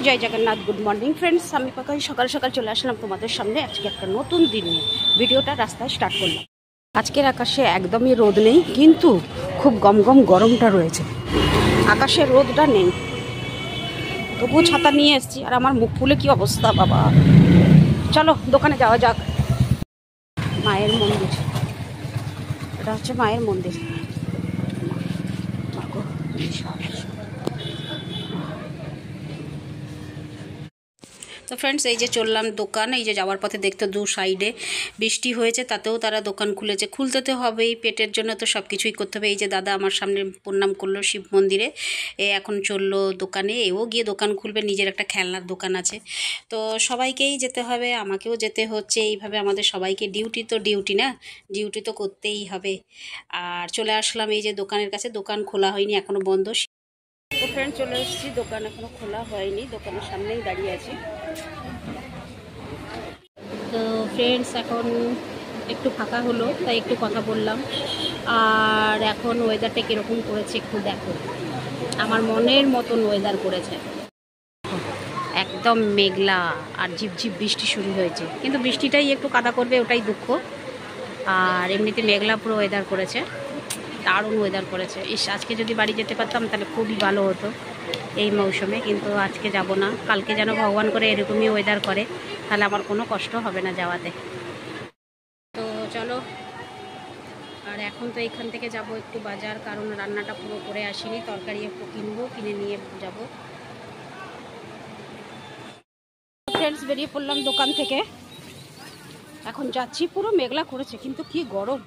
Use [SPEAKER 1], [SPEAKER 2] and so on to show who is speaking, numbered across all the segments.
[SPEAKER 1] জয় Jagannath, good morning friends. আমি পাকা সকাল সকাল চলে আসলাম তোমাদের সামনে। আজকে একটা নতুন দিন নিয়ে ভিডিওটা রাস্তায় স্টার্ট করলাম। আজকের আকাশে একদমই রোদ নেই, কিন্তু খুব গম গরমটা রয়েছে। আকাশে রোদটা নেই, তবুও ছাতা নিয়ে এসেছি। আর আমার মুখ ফুলে কি অবস্থা বাবা। চলো দোকানে যাওয়া যাক। মায়ের মন্দির, এটা হচ্ছে মায়ের মন্দির। তো ফ্রেন্ডস, এই যে চললাম দোকান। এই যে যাওয়ার পথে দেখতে দু সাইডে বৃষ্টি হয়েছে, তাতেও তারা দোকান খুলেছে। খুলতে তো হবেই, পেটের জন্য তো সব কিছুই করতে হবে। এই যে দাদা আমার সামনে প্রণাম করলো শিব মন্দিরে, এ এখন চললো দোকানে। এও গিয়ে দোকান খুলবে, নিজের একটা খেলনার দোকান আছে। তো সবাইকেই যেতে হবে, আমাকেও যেতে হচ্ছে। এইভাবে আমাদের সবাইকে ডিউটি তো ডিউটি না, ডিউটি তো করতেই হবে। আর চলে আসলাম এই যে দোকানের কাছে। দোকান খোলা হয়নি, এখনও বন্ধ। তো ফ্রেন্ড চলে এসেছি, দোকান এখনো খোলা হয়নি, দোকানের সামনেই দাঁড়িয়ে আছি। তো ফ্রেন্ডস এখন একটু ফাঁকা হলো, তাই একটু কথা বললাম। আর এখন ওয়েদারটা কীরকম করেছে একটু দেখো। আমার মনের মতন ওয়েদার করেছে, একদম মেঘলা আর ঝিপঝিপ বৃষ্টি শুরু হয়েছে। কিন্তু বৃষ্টিটাই একটু কাদা করবে, ওটাই দুঃখ। আর এমনিতে মেঘলা পুরো ওয়েদার করেছে, দারুণ ওয়েদার করেছে। আজকে যদি বাড়ি যেতে পারতাম তাহলে খুবই ভালো হতো এই মৌসুমে, কিন্তু আজকে যাব না। কালকে যেন ভগবান করে এরকমই ওয়েদার করে, তাহলে আমার কোনো কষ্ট হবে না যাওয়াতে। তো চলো, আর এখন তো এখান থেকে যাব একটু বাজার, কারণ রান্নাটা পুরো করে আসিনি। তরকারি একটু কিনবো, কিনে নিয়ে যাব। ফ্রেন্ডস বেরিয়ে পড়লাম দোকান থেকে, এখন যাচ্ছি। পুরো মেঘলা করেছে, কিন্তু কি গরম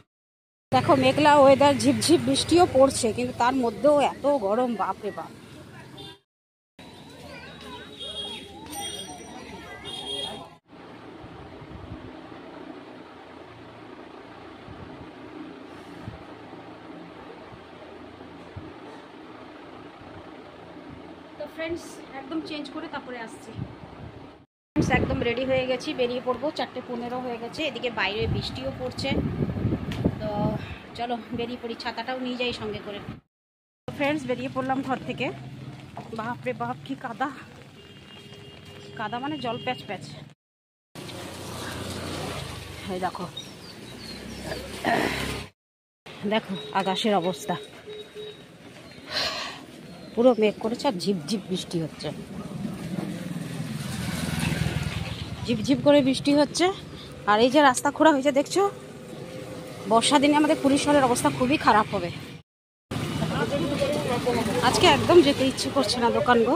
[SPEAKER 1] দেখো। মেঘলা ওয়েদার, ঝিপঝিপ বৃষ্টিও পড়ছে, কিন্তু তার মধ্যেও এত গরম, বাপরে বাপ। তো ফ্রেন্ডস একদম চেঞ্জ করে তারপরে আসছি। একদম রেডি হয়ে গেছি, বেরিয়ে পড়বো। 4:15 হয়ে গেছে, এদিকে বাইরে বৃষ্টিও পড়ছে। তো চলো বেরিয়ে পড়ি, ছাতাটাও নিয়ে যাই সঙ্গে করে। ফ্রেন্ডস বেরিয়ে পড়লাম ঘর থেকে। বাপরে বাপ কি কাদা, কাদা মানে জল প্যাচ প্যাচ। এই দেখো দেখো আকাশের অবস্থা, পুরো মেঘ করেছে আর ঝিপঝিপ বৃষ্টি হচ্ছে। ঝিপঝিপ করে বৃষ্টি হচ্ছে। আর এই যে রাস্তা খোঁড়া হয়েছে দেখছো, বর্ষা দিনে আমাদের পুরীশ্বরের অবস্থা খুবই খারাপ হবে। আজকে একদম যেতে ইচ্ছে করছে না দোকান গো।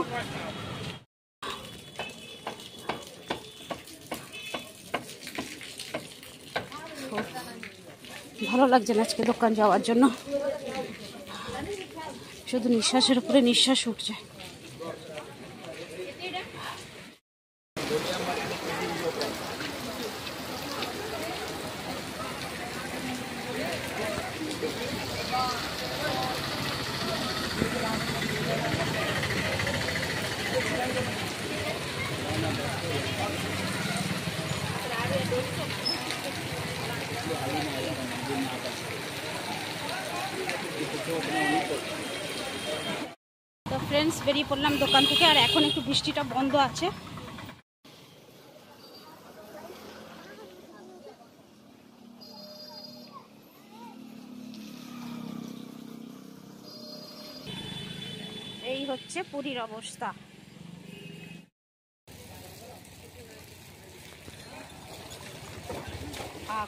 [SPEAKER 1] ভালো লাগছে না আজকে দোকান যাওয়ার জন্য, শুধু নিঃশ্বাসের উপরে নিঃশ্বাস উঠছে। তো ফ্রেন্ডস বেরিয়ে পড়লাম দোকান থেকে, আর এখন একটু বৃষ্টিটা বন্ধ আছে। এই হচ্ছে পুরীর অবস্থা।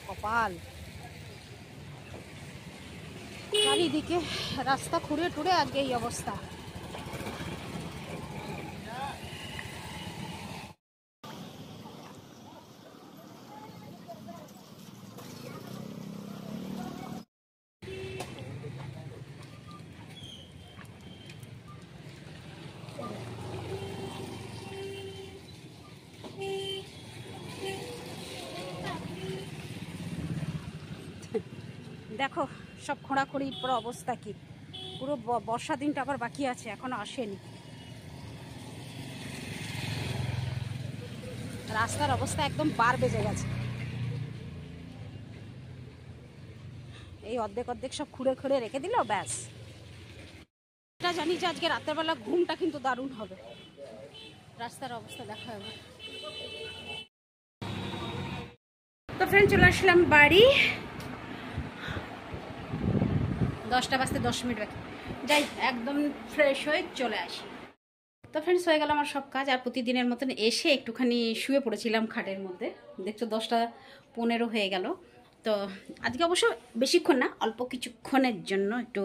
[SPEAKER 1] কপাল, চারিদিকে রাস্তা খুঁড়ে টুড়ে আগে এই অবস্থা। দেখো সব খোঁড়াখড়ির পুরো অবস্থা কি। পুরো বর্ষা দিনটা আবার বাকি আছে, এখনো আসেনি। রাস্তার অবস্থা একদম বার বেজে গেছে। এই অর্ধেক অর্ধেক সব খুঁড়ে খুঁড়ে রেখে দিল, ব্যাস। এটা জানি যে আজকে রাতের বেলা ঘুমটা কিন্তু দারুণ হবে। রাস্তার অবস্থা দেখা হবে। তো ফ্রেন্ড চলে আসলাম বাড়ি, 10টা বাজতে 10 মিনিট বাকি। যাই একদম ফ্রেশ হয়ে চলে আসি। তো ফ্রেন্ডস হয়ে গেল আমার সব কাজ, আর প্রতিদিনের মতন এসে একটুখানি শুয়ে পড়েছিলাম খাটের মধ্যে। দেখছো 10টা 15 হয়ে গেল। তো আজকে অবশ্য বেশিক্ষণ না, অল্প কিছুক্ষণের জন্য একটু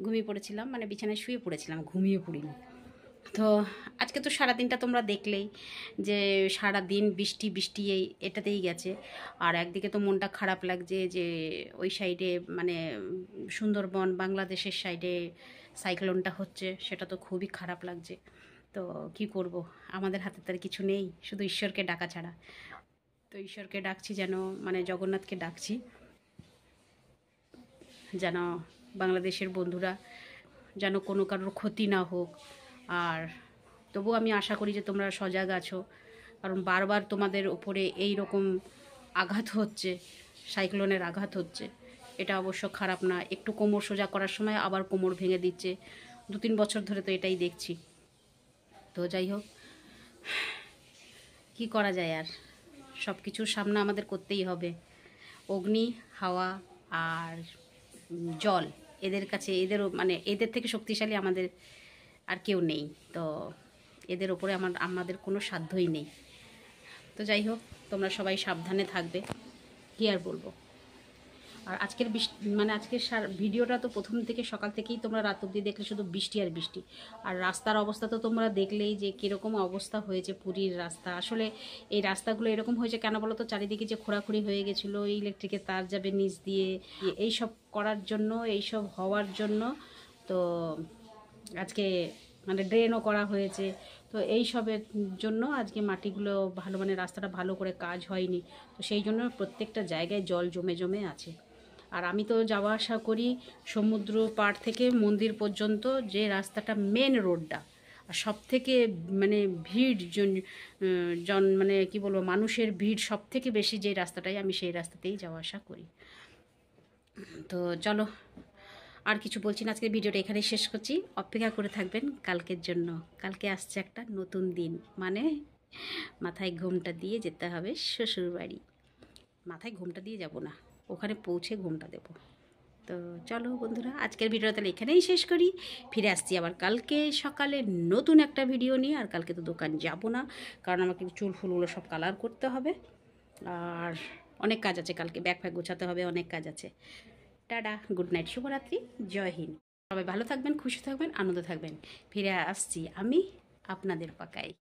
[SPEAKER 1] ঘুমিয়ে পড়েছিলাম, মানে বিছানায় শুয়ে পড়েছিলাম, ঘুমিয়ে পড়িনি। তো আজকে তো সারাদিনটা তোমরা দেখলেই যে সারাদিন বৃষ্টি বৃষ্টি এটাতেই গেছে। আর একদিকে তো মনটা খারাপ লাগছে যে ওই সাইডে মানে সুন্দরবন বাংলাদেশের সাইডে সাইক্লোনটা হচ্ছে, সেটা তো খুবই খারাপ লাগছে। তো কি করব, আমাদের হাতে তার কিছু নেই, শুধু ঈশ্বরকে ডাকা ছাড়া। তো ঈশ্বরকে ডাকছি, যেন মানে জগন্নাথকে ডাকছি যেন বাংলাদেশের বন্ধুরা যেন কোনো কারোর ক্ষতি না হোক। আর তবু আমি আশা করি যে তোমরা সজাগ আছো, কারণ বারবার তোমাদের উপরে এই রকম আঘাত হচ্ছে, সাইক্লোনের আঘাত হচ্ছে। এটা অবশ্য খারাপ না, একটু কোমর সোজা করার সময় আবার কোমর ভেঙে দিচ্ছে। 2-3 বছর ধরে তো এটাই দেখছি। তো যাই হোক, কি করা যায়, আর সব কিছুর সামনা আমাদের করতেই হবে। অগ্নি, হাওয়া আর জল, এদের কাছে এদেরও মানে এদের থেকে শক্তিশালী আমাদের আর কেউ নেই। তো এদের ওপরে আমাদের কোনো সাধ্যই নেই। তো যাই হোক, তোমরা সবাই সাবধানে থাকবে, কী আর বলবো। আর আজকের মানে আজকের ভিডিওটা তো প্রথম থেকে সকাল থেকেই তোমরা রাত অবধি দেখলে শুধু বৃষ্টি আর বৃষ্টি। আর রাস্তার অবস্থা তো তোমরা দেখলেই যে কীরকম অবস্থা হয়েছে পুরীর রাস্তা। আসলে এই রাস্তাগুলো এরকম হয়েছে কেন বলো তো, চারিদিকে যে খোঁড়াখুড়ি হয়ে গেছিলো, ইলেকট্রিকের তার যাবে নিচ দিয়ে, এইসব করার জন্য, এইসব হওয়ার জন্য তো আজকে মানে ড্রেনও করা হয়েছে। তো এই সবের জন্য আজকে মাটিগুলো ভালো, মানে রাস্তাটা ভালো করে কাজ হয়নি। তো সেই জন্য প্রত্যেকটা জায়গায় জল জমে জমে আছে। আর আমি তো যাওয়া আসা করি সমুদ্র পাড় থেকে মন্দির পর্যন্ত, যে রাস্তাটা মেন রোডটা, আর সব থেকে মানে ভিড় মানে কি বলবো, মানুষের ভিড় সব থেকে বেশি যে রাস্তাটাই, আমি সেই রাস্তাতেই যাওয়া আসা করি। তো চলো, আর কিছু বলছি না, আজকের ভিডিওটা এখানেই শেষ করছি। অপেক্ষা করে থাকবেন কালকের জন্য। কালকে আসছে একটা নতুন দিন, মানে মাথায় ঘোমটা দিয়ে যেতে হবে শ্বশুর বাড়ি। মাথায় ঘোমটা দিয়ে যাব না, ওখানে পৌঁছে ঘোমটা দেব। তো চলো বন্ধুরা, আজকের ভিডিওটা তাহলে এখানেই শেষ করি। ফিরে আসছি আবার কালকে সকালে নতুন একটা ভিডিও নিয়ে। আর কালকে তো দোকান যাব না, কারণ আমাকে চুল ফুলগুলো সব কালার করতে হবে, আর অনেক কাজ আছে কালকে, ব্যাগ ফ্যাগ গোছাতে হবে, অনেক কাজ আছে। টাটা, গুড নাইট, শুভরাত্রি, জয় হিন্দ। সবাই ভালো থাকবেন, খুশি থাকবেন, আনন্দ থাকবেন। ফিরে আসছি আমি আপনাদের পাকায়।